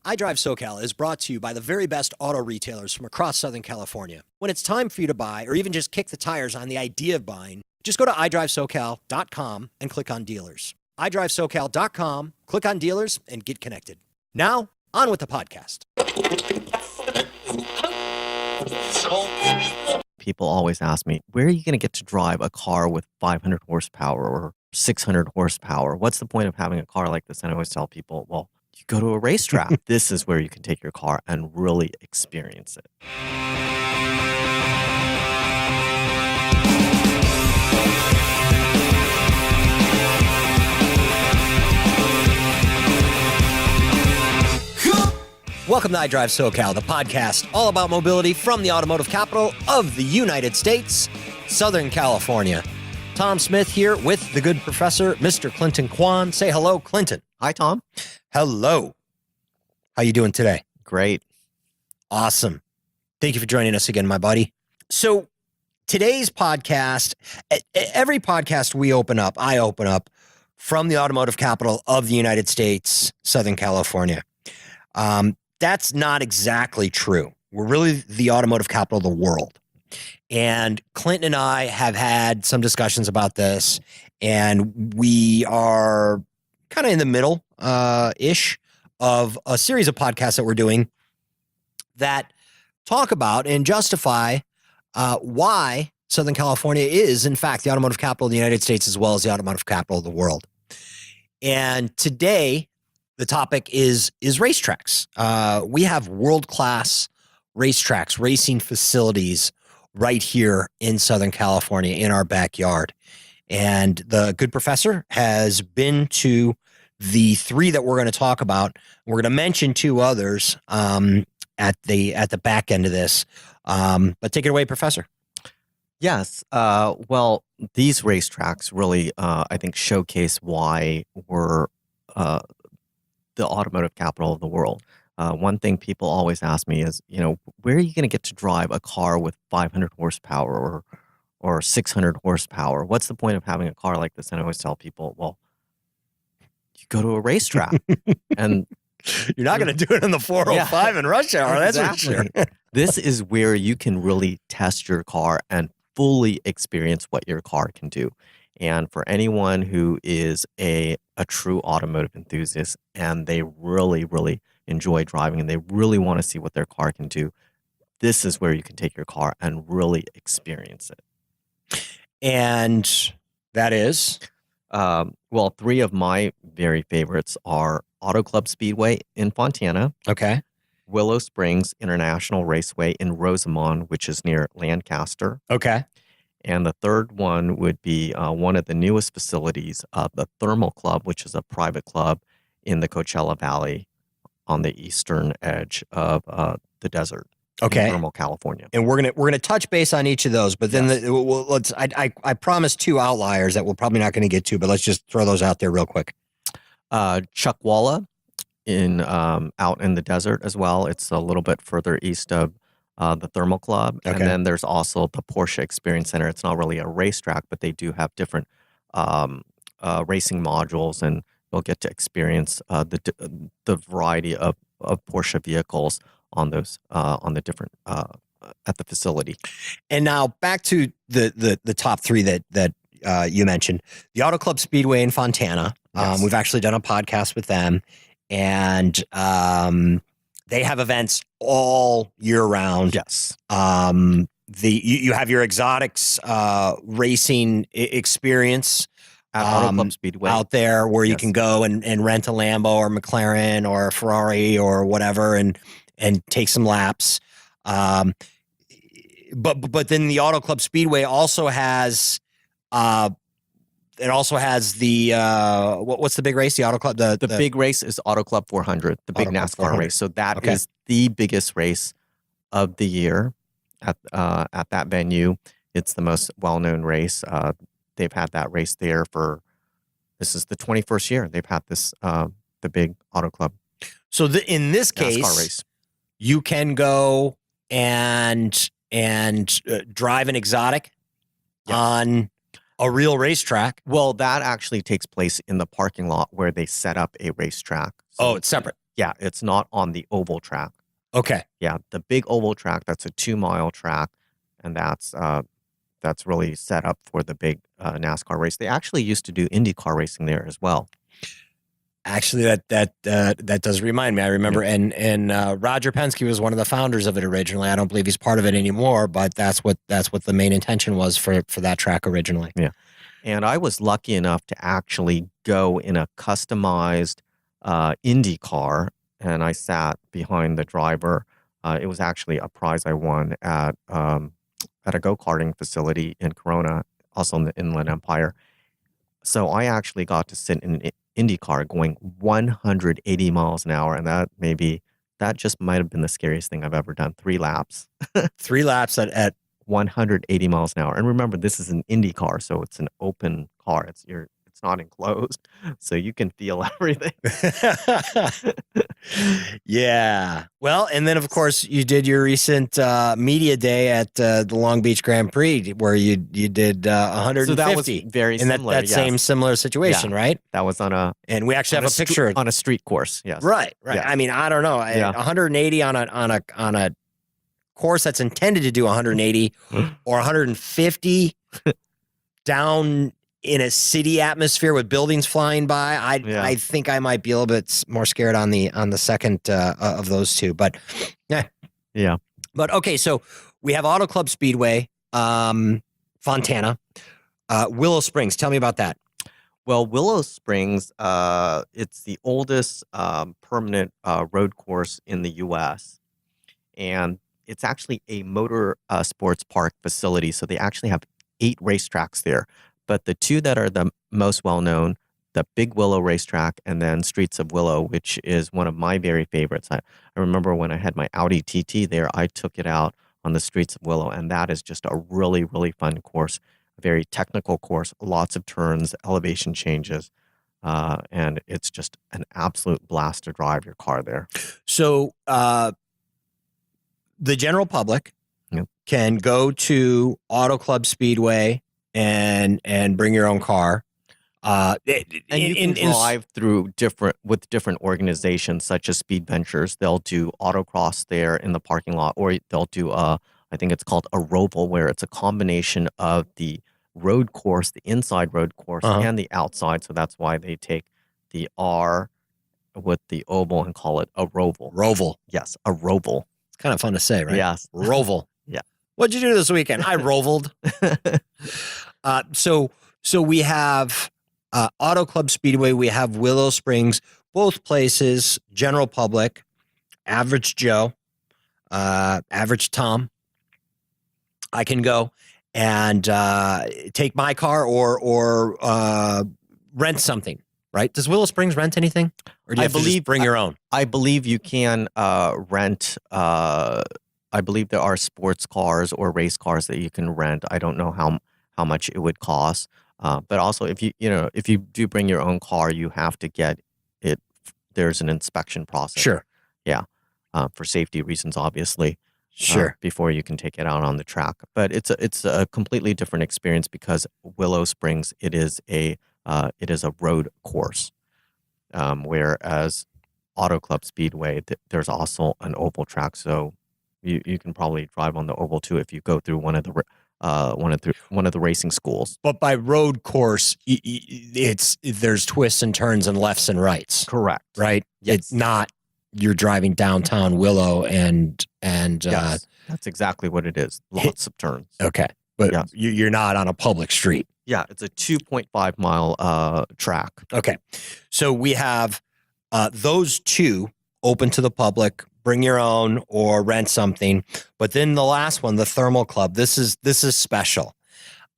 iDriveSoCal is brought to you by the very best auto retailers from across Southern California. When it's time for you to buy or even just kick the tires on the idea of buying, just go to iDriveSoCal.com and click on dealers. iDriveSoCal.com, click on dealers, and get connected. Now, on with the podcast. People always ask me, where are you going to get to drive a car with 500 horsepower or 600 horsepower? What's the point of having a car like this? And I always tell people, well, you go to a racetrack. This is where you can take your car and really experience it. Welcome to iDriveSoCal, the podcast all about mobility from the automotive capital of the United States, Southern California. Tom Smith here with the good professor, Mr. Clinton Kwan. Say hello, Clinton. Hi, Tom. Hello. How you doing today? Great. Awesome. Thank you for joining us again, my buddy. So today's podcast, every podcast I open up from the automotive capital of the United States, Southern California. That's not exactly true. We're really the automotive capital of the world. And Clinton and I have had some discussions about this, and we are kind of in the middle ish of a series of podcasts that we're doing that talk about and justify why Southern California is, in fact, the automotive capital of the United States as well as the automotive capital of the world. And today, the topic is racetracks. We have world-class racetracks, racing facilities right here in Southern California in our backyard. And the good professor has been to the three that we're going to talk about. We're going to mention two others at the back end of this. But take it away, Professor. Yes. Well, these racetracks really, I think, showcase why we're the automotive capital of the world. One thing people always ask me is, where are you going to get to drive a car with 500 horsepower or 600 horsepower? What's the point of having a car like this? And I always tell people, well, you go to a racetrack. And you're not going to do it in the 405 in rush hour, exactly. That's for sure. This is where you can really test your car and fully experience what your car can do. And for anyone who is a true automotive enthusiast and they really, really enjoy driving and they really want to see what their car can do, this is where you can take your car and really experience it. And that is? Well, three of my very favorites are Auto Club Speedway in Fontana. Okay. Willow Springs International Raceway in Rosamond, which is near Lancaster. Okay. And the third one would be one of the newest facilities of the Thermal Club, which is a private club in the Coachella Valley on the eastern edge of the desert. Okay. In Thermal, California. And we're gonna touch base on each of those, but then let's. I promised two outliers that we're probably not going to get to, but let's just throw those out there real quick. Chuckwalla in out in the desert as well. It's a little bit further east of the Thermal Club. Okay. And then there's also the Porsche Experience Center. It's not really a racetrack, but they do have different racing modules, and you'll get to experience the variety of Porsche vehicles on those on the different at the facility. And now back to the top three that you mentioned. The Auto Club Speedway in Fontana. Yes. We've actually done a podcast with them, and they have events all year round. Yes. You have your exotics racing experience at Auto Club Speedway out there where you Yes. can go and rent a Lambo or McLaren or a Ferrari or whatever and take some laps. But then the Auto Club Speedway also has the what's the big race? The Auto Club the big race is Auto Club 400, the big Auto Club NASCAR 400. race. So that Okay. is the biggest race of the year at that venue. It's the most well-known race. They've had that race there this is the 21st year they've had this the big Auto Club. So in this case, NASCAR race. You can go and drive an exotic Yes. on a real racetrack. Well, that actually takes place in the parking lot where they set up a racetrack. So Oh, it's separate. Yeah, it's not on the oval track. Okay. Yeah, the big oval track, that's a 2-mile track, and that's really set up for the big NASCAR race. They actually used to do IndyCar racing there as well. Actually, that does remind me. I remember, and Roger Penske was one of the founders of it originally. I don't believe he's part of it anymore, but that's what the main intention was for that track originally. Yeah, and I was lucky enough to actually go in a customized Indy car, and I sat behind the driver. It was actually a prize I won at a go-karting facility in Corona, also in the Inland Empire. So I actually got to sit in an Indy car going 180 miles an hour, and that just might have been the scariest thing I've ever done. 3 laps. 3 laps at 180 miles an hour. And remember, this is an Indy car, so it's an open car. It's not enclosed, so you can feel everything. Yeah. Well, and then of course you did your recent media day at the Long Beach Grand Prix where you did 150. So that was very similar. That same similar situation, right? That was and we actually have a picture on a street course. Yes. Right. Yeah. I mean, I don't know. 180 on a course that's intended to do 180 or 150 down in a city atmosphere with buildings flying by. I think I might be a little bit more scared on the second of those two, but yeah. But okay, so we have Auto Club Speedway, Fontana, Willow Springs. Tell me about that. Well, Willow Springs, it's the oldest permanent road course in the U.S. and it's actually a motor sports park facility. So they actually have 8 racetracks there. But the 2 that are the most well-known, the Big Willow racetrack and then Streets of Willow, which is one of my very favorites. I remember when I had my Audi TT there, I took it out on the Streets of Willow, and that is just a really, really fun course, a very technical course, lots of turns, elevation changes, and it's just an absolute blast to drive your car there. So the general public can go to Auto Club Speedway and bring your own car. And you can drive through different organizations such as Speed Ventures. They'll do autocross there in the parking lot, or they'll do I think it's called a roval, where it's a combination of the road course, the inside road course, and the outside. So that's why they take the R with the oval and call it a roval. Roval. Yes, a roval. It's kind of fun to say, right? Yes. Roval. Yeah. What'd you do this weekend? I rovaled. So we have Auto Club Speedway. We have Willow Springs. Both places, general public, average Joe, average Tom. I can go and take my car or rent something. Right? Does Willow Springs rent anything, or do you have to just bring your own? I believe you can rent. I believe there are sports cars or race cars that you can rent. I don't know how much it would cost, but also if you do bring your own car, you have to get it. There's an inspection process. Sure. Yeah, for safety reasons, obviously. Sure. Before you can take it out on the track, but it's a completely different experience because Willow Springs it is a road course, whereas Auto Club Speedway there's also an oval track, so you can probably drive on the oval too if you go through one of the racing schools. But by road course, there's twists and turns and lefts and rights. Correct. Right. Yes. It's not you're driving downtown Willow and yes, that's exactly what it is. Lots of turns. Okay, but yes. You're not on a public street. Yeah, it's a 2.5 mile track. Okay, so we have those 2 open to the public. Bring your own or rent something. But then the last one, the Thermal Club. This is special.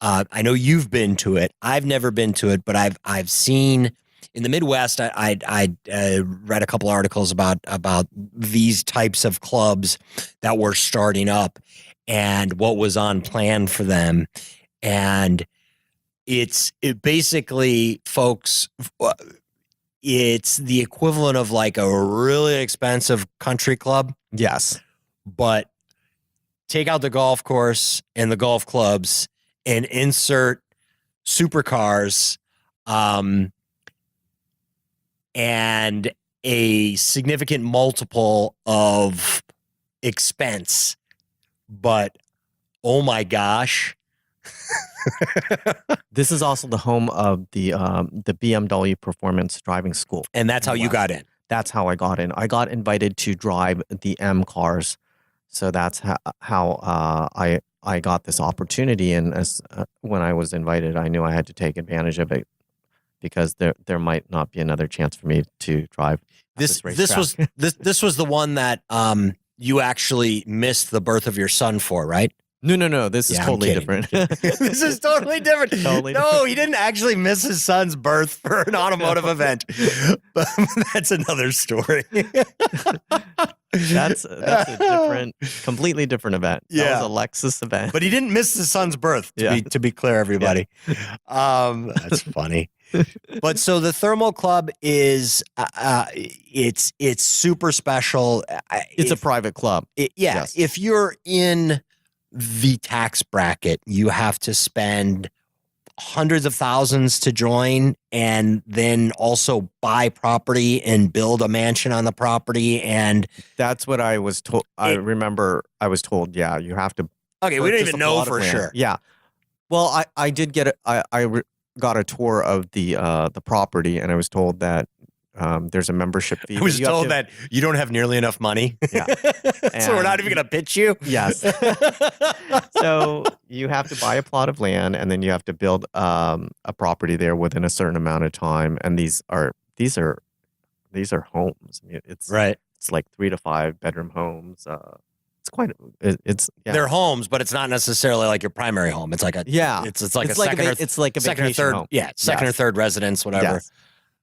I know you've been to it. I've never been to it, but I've seen in the Midwest. I read a couple articles about these types of clubs that were starting up and what was on plan for them. And it basically, folks, it's the equivalent of like a really expensive country club. Yes. But take out the golf course and the golf clubs and insert supercars. And a significant multiple of expense, but oh my gosh. This is also the home of the BMW Performance Driving School. And that's how you got in. That's how I got in. I got invited to drive the M cars. So that's how I got this opportunity. And when I was invited, I knew I had to take advantage of it because there might not be another chance for me to drive this was the one that you actually missed the birth of your son for, right? No. This is totally different. This is totally different. No, he didn't actually miss his son's birth for an automotive event. But that's another story. That's a completely different event. That was a Lexus event. But he didn't miss his son's birth, to be clear, everybody. Yeah. That's funny. But so the Thermal Club is it's super special. It's a private club. Yes. If you're in the tax bracket, you have to spend hundreds of thousands to join, and then also buy property and build a mansion on the property. And that's what I was told. I remember I was told, you have to. Okay, we don't even know for sure. Yeah. Well, I did get got a tour of the property, and I was told that there's a membership fee. I was told that you don't have nearly enough money. Yeah. So we're not even going to pitch you. Yes. So you have to buy a plot of land, and then you have to build a property there within a certain amount of time. And these are homes. I mean, it's like 3 to 5 bedroom homes. They're homes, but it's not necessarily like your primary home. It's like it's like a second or third home. Yeah, second or third residence, whatever. Yes.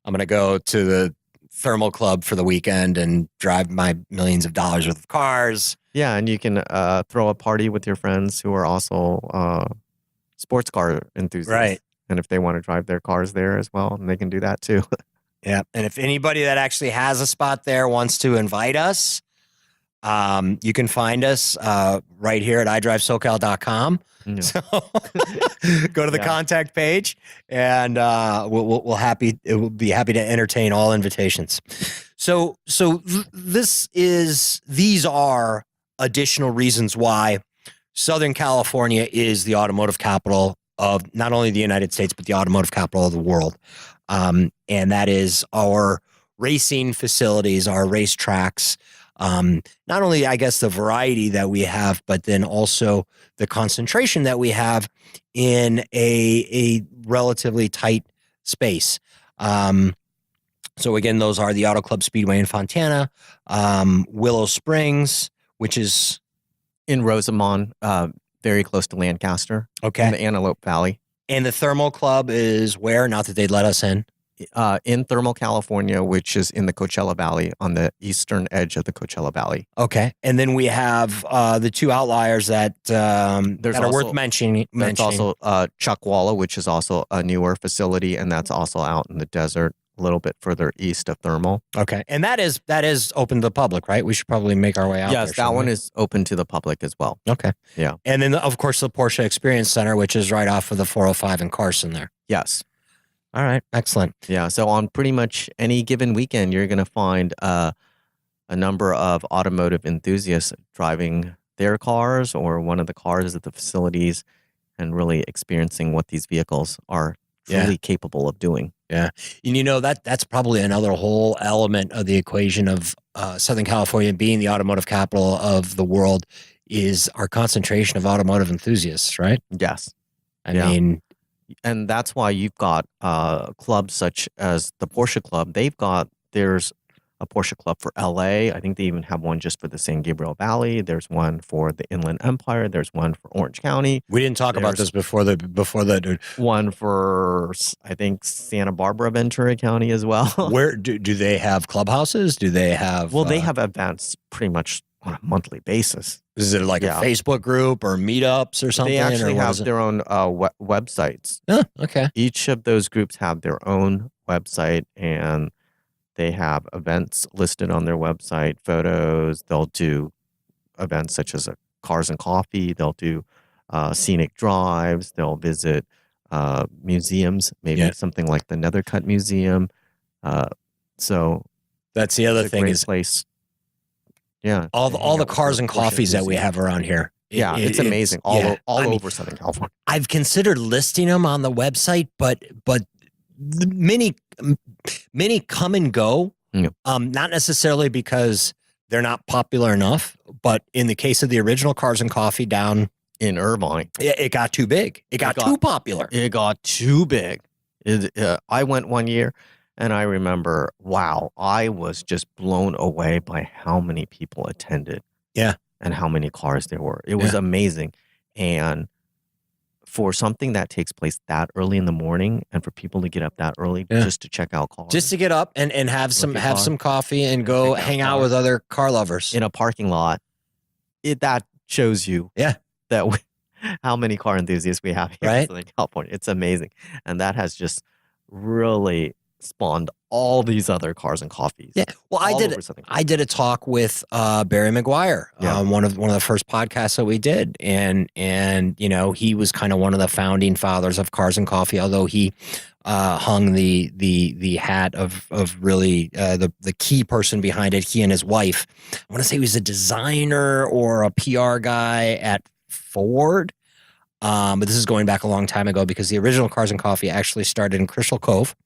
I'm going to go to the Thermal Club for the weekend and drive my millions of dollars worth of cars. Yeah, and you can throw a party with your friends who are also sports car enthusiasts. Right. And if they want to drive their cars there as well, they can do that too. Yeah. And if anybody that actually has a spot there wants to invite us, you can find us right here at iDriveSoCal.com. Yeah. So go to the contact page, and we'll be happy to entertain all invitations. So these are additional reasons why Southern California is the automotive capital of not only the United States, but the automotive capital of the world. And that is our racing facilities, our racetracks. Not only, I guess, the variety that we have, but then also the concentration that we have in a relatively tight space. So again, those are the Auto Club Speedway in Fontana, Willow Springs, which is in Rosamond, very close to Lancaster. Okay. In the Antelope Valley. And the Thermal Club is where? Not that they'd let us in. In Thermal, California, which is in the Coachella Valley, on the eastern edge of the Coachella Valley. Okay. And then we have the two outliers that are worth mentioning. There's also Chuckwalla, which is also a newer facility, and that's also out in the desert, a little bit further east of Thermal. Okay. And that is open to the public, right? We should probably make our way out there. Yes, that one is open to the public as well. Okay. Yeah. And then, of course, the Porsche Experience Center, which is right off of the 405 in Carson there. Yes. All right. Excellent. Yeah. So on pretty much any given weekend, you're going to find a number of automotive enthusiasts driving their cars or one of the cars at the facilities and really experiencing what these vehicles are truly capable of doing. Yeah. And that's probably another whole element of the equation of Southern California being the automotive capital of the world is our concentration of automotive enthusiasts, right? Yes. I mean... And that's why you've got clubs such as the Porsche Club. There's a Porsche Club for LA. I think they even have one just for the San Gabriel Valley. There's one for the Inland Empire. There's one for Orange County. We didn't talk about this before the one for, I think, Santa Barbara, Ventura County as well. Where do they have clubhouses? Do they have? Well, they have events pretty much on a monthly basis. Is it like a Facebook group or meetups or something? They actually have their own websites. Oh, okay. Each of those groups have their own website, and they have events listed on their website, photos. They'll do events such as cars and coffee. They'll do scenic drives. They'll visit museums, maybe something like the Nethercut Museum. So That's the other It's a thing great is place. Yeah. all to the hang out with cars your and Porsche coffees that we enthusiasts. have around here. Yeah, it's amazing. All, I mean, over Southern California. I've considered listing them on the website, but the many come and go. Yeah. Not necessarily because they're not popular enough, but in the case of the original Cars and Coffee down In Irvine, it got too big. It got too popular. It got too big. I went one year, and I remember, wow, I was just blown away by how many people attended. Yeah. And how many cars there were. It was amazing. And for something that takes place that early in the morning, and for people to get up that early just to check out cars, just to get up and have some coffee and go hang out with other car lovers in a parking lot, that shows you that how many car enthusiasts we have here in Southern California. It's amazing. And that has just really spawned all these other cars and coffees. Yeah. Well, I did a talk with Barry McGuire on one of the first podcasts that we did. And you know, he was kind of one of the founding fathers of Cars and Coffee, although he hung the hat of really the key person behind it. He and his wife, I want to say he was a designer or a PR guy at Ford. But this is going back a long time ago because the original Cars and Coffee actually started in Crystal Cove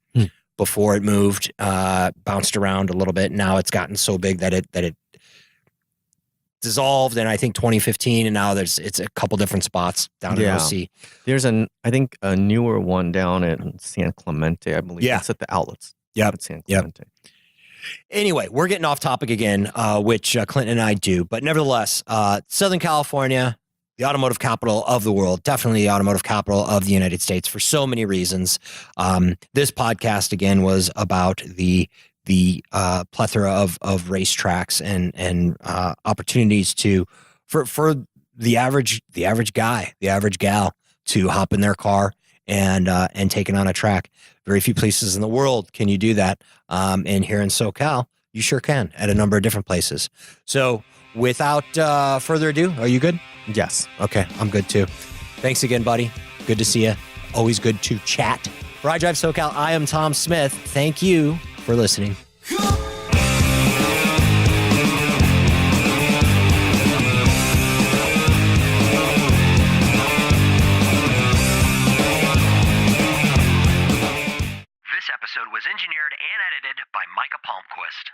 before it moved, bounced around a little bit. Now it's gotten so big that it dissolved in, I think, 2015, and now it's a couple different spots down in OC. There's I think a newer one down in San Clemente, I believe. It's at the outlets. Yep. San Clemente. Anyway, we're getting off topic again, which Clinton and I do, but nevertheless, Southern California, the automotive capital of the world, definitely the automotive capital of the United States for so many reasons. This podcast again was about the plethora of racetracks and opportunities for the average guy, the average gal to hop in their car and take it on a track. Very few places in the world can you do that. And here in SoCal, you sure can at a number of different places. So without further ado, are you good? Yes. Okay, I'm good too. Thanks again, buddy. Good to see you. Always good to chat. For iDriveSoCal, I am Tom Smith. Thank you for listening. This episode was engineered and edited by Micah Palmquist.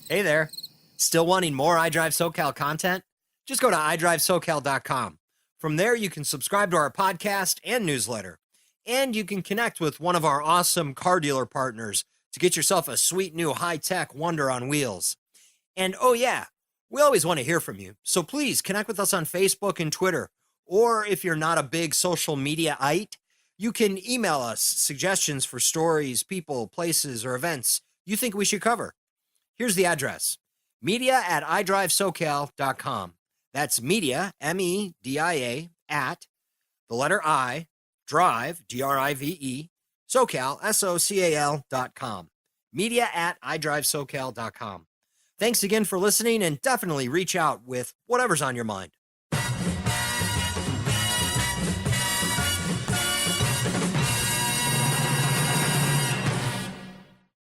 Hey there. Still wanting more iDriveSoCal content? Just go to iDriveSoCal.com. From there, you can subscribe to our podcast and newsletter. And you can connect with one of our awesome car dealer partners to get yourself a sweet new high-tech wonder on wheels. And oh yeah, we always want to hear from you. So please connect with us on Facebook and Twitter. Or if you're not a big social media-ite, you can email us suggestions for stories, people, places, or events you think we should cover. Here's the address: media@iDriveSoCal.com. That's media, MEDIA, at the letter I, drive, DRIVE, SoCal, SoCal.com. Media@iDriveSoCal.com. Thanks again for listening, and definitely reach out with whatever's on your mind.